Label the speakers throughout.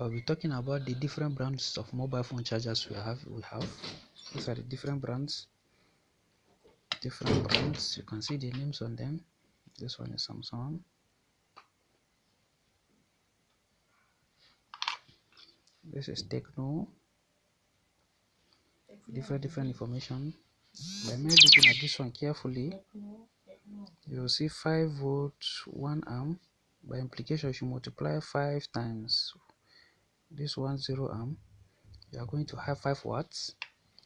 Speaker 1: I'll be talking about the different brands of mobile phone chargers we have. These are the different brands. You can see the names on them. This one is Samsung. This is Techno. Different information. By me looking at this one carefully, you will see 5 volts 1 amp. By implication, if you multiply 5 times this 0 amp, you are going to have 5 watts.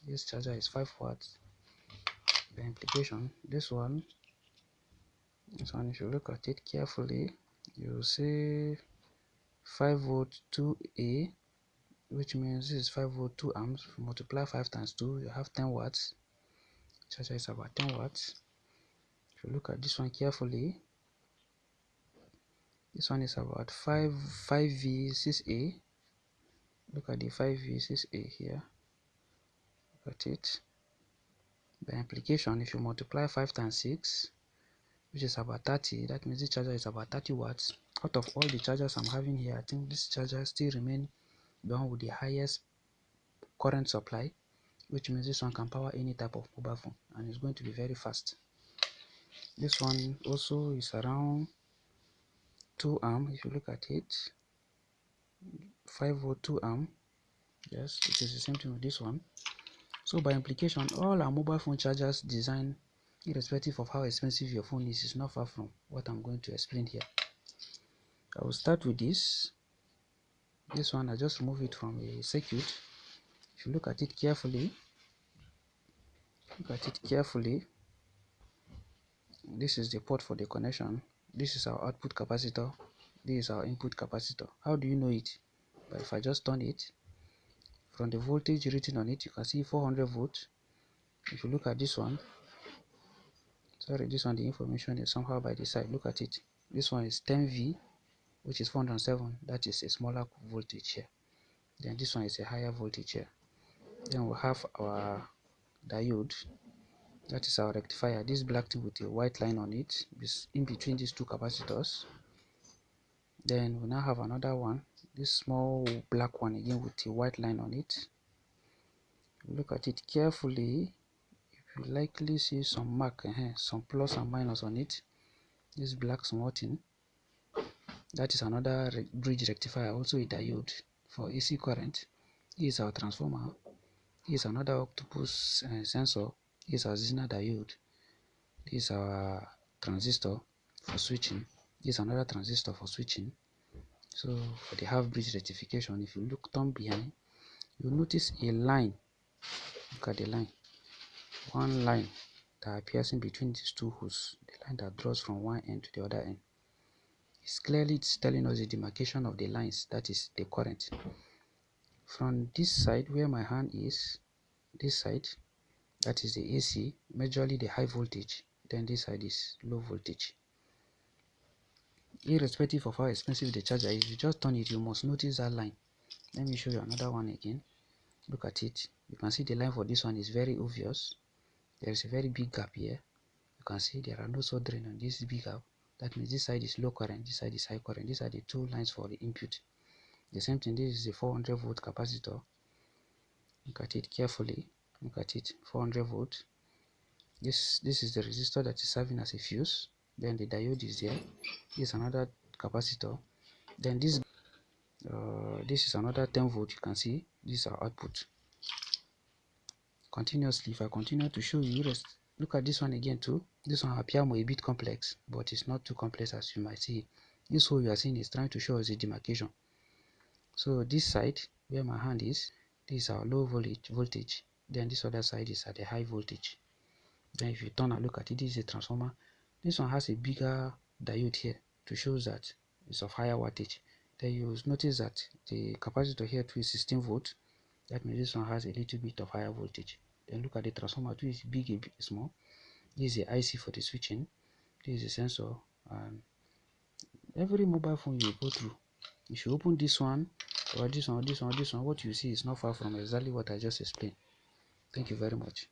Speaker 1: This charger is 5 watts. By implication, this one, if you look at it carefully, you will see 5 volt 2A, which means this is 5 volt 2 amps. If you multiply 5 times 2, you have 10 watts. Charger is about 10 watts. If you look at this one carefully, this one is about 5V6A. Look at the 5V6A here. Look at it. By implication, if you multiply 5 times 6, which is about 30, that means this charger is about 30 watts. Out of all the chargers I'm having here, I think this charger still remains the one with the highest current supply, which means this one can power any type of mobile phone and it's going to be very fast. This one also is around 2 amp. If you look at it, 5 volt 2 amp. Yes, it is the same thing with this one. So by implication, all our mobile phone chargers design, irrespective of how expensive your phone is not far from what I'm going to explain here. I will start with this one. I just remove it from a circuit. If you look at it carefully, this is the port for the connection. This is our output capacitor. This is our input capacitor. How do you know it? But if I just turn it, from the voltage written on it, you can see 400 volts. If you look at this one, the information is somehow by the side. Look at it. This one is 10V, which is 407. That is a smaller voltage here. Then this one is a higher voltage here. Then we'll have our diode. That is our rectifier. This black thing with a white line on it is in between these two capacitors. Then we now have another one, this small black one again with a white line on it. Look at it carefully. You likely see some mark, some plus and minus on it. This black small thing, that is another bridge rectifier, also a diode for AC current. Here is our transformer. Here is another octopus sensor. Here is our Zener diode. This is our transistor for switching. This is another transistor for switching. So for the half bridge rectification, if you turn behind, you'll notice a line. Look at the line. One line that appears in between these two hoods, the line that draws from one end to the other end. It's clearly telling us the demarcation of the lines, that is the current. From this side where my hand is, this side, that is the AC, majorly the high voltage. Then this side is low voltage. Irrespective of how expensive the charger is, if you just turn it, you must notice that line. Let me show you another one again. Look at it. You can see the line for this one is very obvious. There is a very big gap here. You can see there are no soldering on this big gap. That means this side is low current, this side is high current. These are the two lines for the input. The same thing, this is the 400 volt capacitor. Look at it carefully. Look at it, 400 volt. This is the resistor that is serving as a fuse. Then the diode is there. This is another capacitor. Then this is another 10 volt. You can see this is our output. Continuously, if I continue to show you, look at this one again too. This one appears a bit complex, but it's not too complex as you might see. This hole you are seeing is trying to show us the demarcation. So this side where my hand is, this is our low voltage. Then this other side is at the high voltage. Then if you turn and look at it, this is a transformer. This one has a bigger diode here to show that it's of higher wattage. Then you notice that the capacitor here too is 16 volt. That means this one has a little bit of higher voltage. Then look at the transformer too, is big, a bit small. This is the IC for the switching. This is the sensor. And every mobile phone you go through, if you open this one or this one or this one or this one, what you see is not far from exactly what I just explained. Thank you very much.